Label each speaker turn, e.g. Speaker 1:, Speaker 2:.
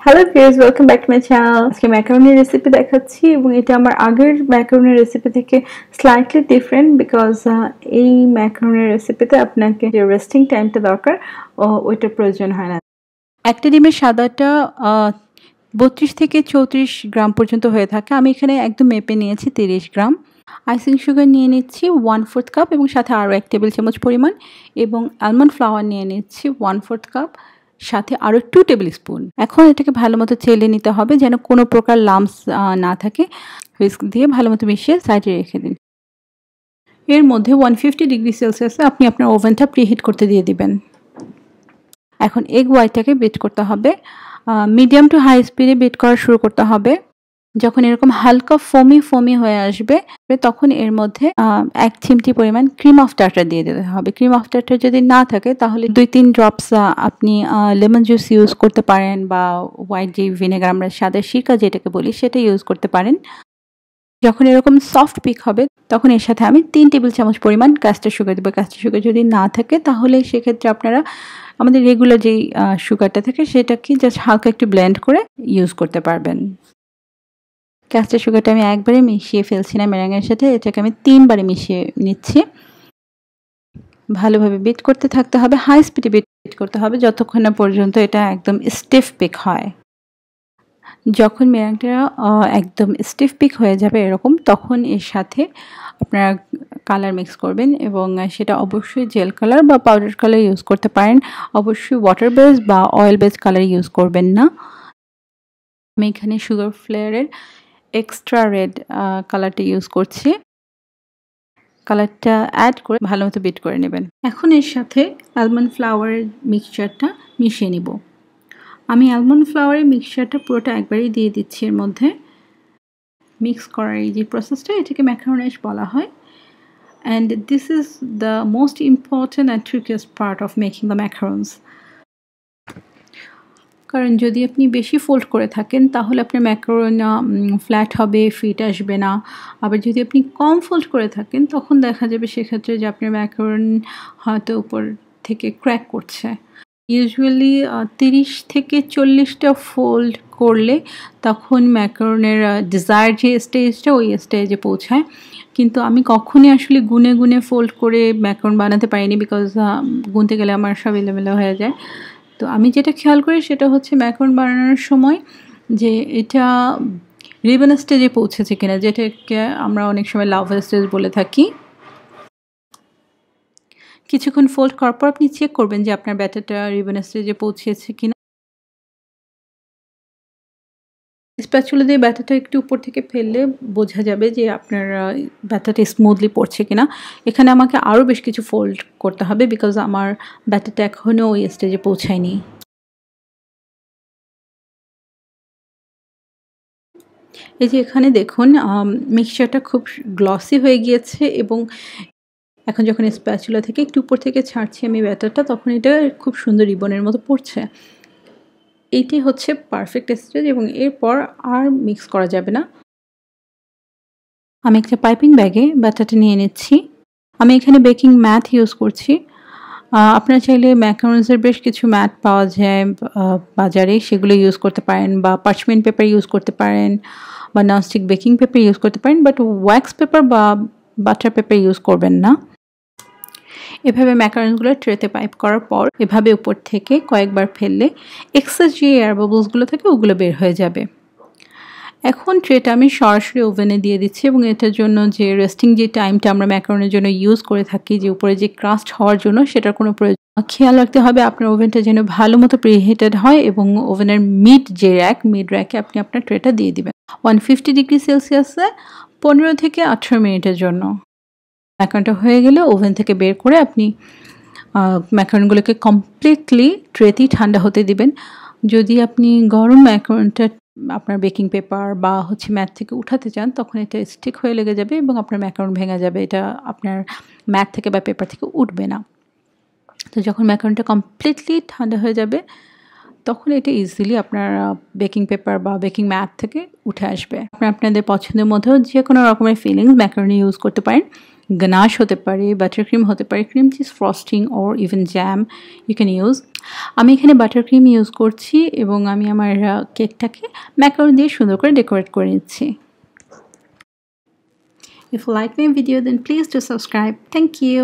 Speaker 1: Hello viewers, welcome back to my channel. আজকে ম্যাকারোনির recipe দেখাচ্ছি এবং এটা আমার আগের ম্যাকারোনির রেসিপি থেকে স্লাইটলি ডিফারেন্ট বিকজ এই ম্যাকারোনির রেসিপিতে আপনাকে যে রেস্টিং টাইমটা দরকার ওইটার প্রয়োজন হয় না। একটা ডিমের সাদাটা 32 থেকে 34 গ্রাম পর্যন্ত হয়ে থাকে। আমি এখানে একদম মেপে নিয়েছি 30 গ্রাম। আইসিং সুগার নিয়ে নিচ্ছি 1/4 কাপ এবং সাথে আরও 1 টেবিল চামচ পরিমাণ, এবং আলমন্ড ফ্লাওয়ার নিয়ে নিচ্ছি 1/4 কাপ, সাথে আরও 2 টেবিল স্পুন। এখন এটাকে ভালো মতো চেলে নিতে হবে যেন কোনো প্রকার লাম্পস না থাকে। হুইস্ক দিয়ে ভালো মতো মিশিয়ে সাইডে রেখে দিন। এর মধ্যে 150 ডিগ্রি সেলসিয়াসে আপনি আপনার ওভেনটা প্রিহিট করতে দিয়ে দিবেন। এখন এগ হোয়াইটটাকে বিট করতে হবে। মিডিয়াম টু হাই স্পিডে বিট করা শুরু করতে হবে। যখন এরকম হালকা ফোমি হয়ে আসবে তখন এর মধ্যে 1 চিমটি পরিমাণ ক্রিম অফ টার্টার দিয়ে দিতে হবে। ক্রিম অফ টার্টার যদি না থাকে তাহলে 2-3 ড্রপস আপনি লেমন জুস ইউজ করতে পারেন, বা হোয়াইট যে ভিনেগার আমরা সাদা সিরকা যেটাকে বলি সেটা ইউজ করতে পারেন। যখন এরকম সফট পিক হবে তখন এর সাথে আমি 3 টেবিল চামচ পরিমাণ কাস্টার্ড সুগার দেবো। কাস্টার্ড সুগার যদি না থাকে তাহলে সেক্ষেত্রে আপনারা আমাদের রেগুলার যেই সুগারটা থাকে সেটাকে জাস্ট হালকা একটু ব্লেন্ড করে ইউজ করতে পারবেন। কাস্টার্ড সুগারটা আমি একবারে মিশিয়ে ফেলছি না মেরেঙ্গের সাথে, এটাকে আমি 3 বারে মিশিয়ে নিচ্ছি। ভালোভাবে বিট করতে থাকতে হবে, হাই স্পিডে বিট করতে হবে যতক্ষণ না পর্যন্ত এটা একদম স্টিফ পিক হয়। যখন মেরেঙ্গটা একদম স্টিফ পিক হয়ে যাবে এরকম, তখন এর সাথে আপনারা কালার মিক্স করবেন, এবং সেটা অবশ্যই জেল কালার বা পাউডার কালার ইউজ করতে পারেন। অবশ্যই ওয়াটার বেস বা অয়েল বেস কালার ইউজ করবেন না। আমি এখানে সুগার ফ্লেয়ারের এক্সট্রা রেড কালারটা ইউজ করছি। কালারটা অ্যাড করে ভালো মতো বিট করে নেবেন। এখন এর সাথে আলমন্ড ফ্লাওয়ারের মিক্সচারটা মিশিয়ে নিব। আমি আলমন্ড ফ্লাওয়ারের মিক্সচারটা পুরোটা একবারেই দিয়ে দিচ্ছি এর মধ্যে। মিক্স করার এই যে প্রসেসটা, এটাকে ম্যাকারোনাইজ বলা হয়, and this is the most important and trickiest part of making the macarons. কারণ যদি আপনি বেশি ফোল্ড করে থাকেন তাহলে আপনার ম্যাকারোন ফ্ল্যাট হবে, ফিট আসবে না। আবার যদি আপনি কম ফোল্ড করে থাকেন তখন দেখা যাবে সেক্ষেত্রে যে আপনার ম্যাকারোন হয়তো উপর থেকে ক্র্যাক করছে। ইউজুয়ালি 30 থেকে 40টা ফোল্ড করলে তখন ম্যাকারোনের ডিজায়ার যে স্টেজটা ওই স্টেজে পৌঁছায়। কিন্তু আমি কখনই আসলে গুনে ফোল্ড করে ম্যাকারোন বানাতে পারিনি, বিকজ গুনতে গেলে আমার সব এলোমেলো হয়ে যায়। তো আমি যেটা খেয়াল করি সেটা হচ্ছে ম্যাকারোন বানানোর সময় যে এটা রিবন স্টেজে পৌঁছেছে কিনা, যেটাকে আমরা অনেক সময় লাভা স্টেজ বলে থাকি। কিছুক্ষণ ফোল্ড করার পর আপনি চেক করবেন যে আপনার ব্যাটারটা রিবন স্টেজে পৌঁছেছে কিনা। স্প্যাচুলা দিয়ে ব্যাটারটা একটু উপর থেকে ফেললে বোঝা যাবে যে আপনার ব্যাটারটা স্মুথলি পড়ছে কিনা। এখানে আমাকে আরও বেশ কিছু ফোল্ড করতে হবে বিকজ আমার ব্যাটারটা এখনও ওই স্টেজে পৌঁছায়নি। এই যে এখানে দেখুন মিক্সচারটা খুব গ্লসি হয়ে গিয়েছে, এবং এখন যখন স্প্যাচুলা থেকে একটু উপর থেকে ছাড়ছি আমি ব্যাটারটা, তখন এটা খুব সুন্দর রিবনের মতো পড়ছে। এইটাই হচ্ছে পারফেক্ট স্টেজ, এবং এরপর আর মিক্স করা যাবে না। আমি একটা পাইপিং ব্যাগে ব্যাটারটা নিয়ে নিচ্ছি। আমি এখানে বেকিং ম্যাট ইউজ করছি। আপনারা চাইলে ম্যাকারোনসের বেশ কিছু ম্যাট পাওয়া যায় বাজারে, সেগুলো ইউজ করতে পারেন, বা পার্চমেন্ট পেপার ইউজ করতে পারেন, বা ননস্টিক বেকিং পেপার ইউজ করতে পারেন, বাট ওয়্যাক্স পেপার বা বাটার পেপার ইউজ করবেন না। এভাবে ম্যাকারোনসগুলো ট্রেতে পাইপ করার পর এভাবে উপর থেকে কয়েকবার ফেললে এক্সেস যে এয়ার বাবলসগুলো থাকে ওগুলো বের হয়ে যাবে। এখন ট্রেটা আমি সরাসরি ওভেনে দিয়ে দিচ্ছি, এবং এটার জন্য যে রেস্টিং যে টাইমটা আমরা ম্যাকারোনের জন্য ইউজ করে থাকি, যে উপরে যে ক্রাস্ট হওয়ার জন্য, সেটার কোনো প্রয়োজন। খেয়াল রাখতে হবে আপনার ওভেনটা যেন ভালো মতো প্রিহিটেড হয়, এবং ওভেনের মিড র্যাকে আপনি আপনার ট্রেটা দিয়ে দিবেন 150 ডিগ্রি সেলসিয়াসে 15 থেকে 18 মিনিটের জন্য। ম্যাকারনটা হয়ে গেলে ওভেন থেকে বের করে আপনি ম্যাকারনগুলোকে কমপ্লিটলি ট্রেতেই ঠান্ডা হতে দিবেন। যদি আপনি গরম ম্যাকারনটা আপনার বেকিং পেপার বা ম্যাট থেকে উঠাতে চান তখন এটা স্টিক হয়ে লেগে যাবে এবং আপনার ম্যাকারন ভেঙে যাবে, এটা আপনার ম্যাট থেকে বা পেপার থেকে উঠবে না। তো যখন ম্যাকারনটা কমপ্লিটলি ঠান্ডা হয়ে যাবে তখন এটা ইজিলি আপনার বেকিং পেপার বা বেকিং ম্যাট থেকে উঠে আসবে। আপনাদের পছন্দের মধ্যেও যে কোনো রকমের ফিলিংস ম্যাকারনি ইউজ করতে পারেন। ganache হতে পারে, buttercream হতে পারে, cream cheese frosting or even jam you can use. আমি এখানে buttercream ইউজ করছি এবং আমি আমার কেকটাকে ম্যাকারন দিয়ে সুন্দর করে ডেকোরেট করে নিচ্ছি। If you like my video, then please do subscribe. Thank you.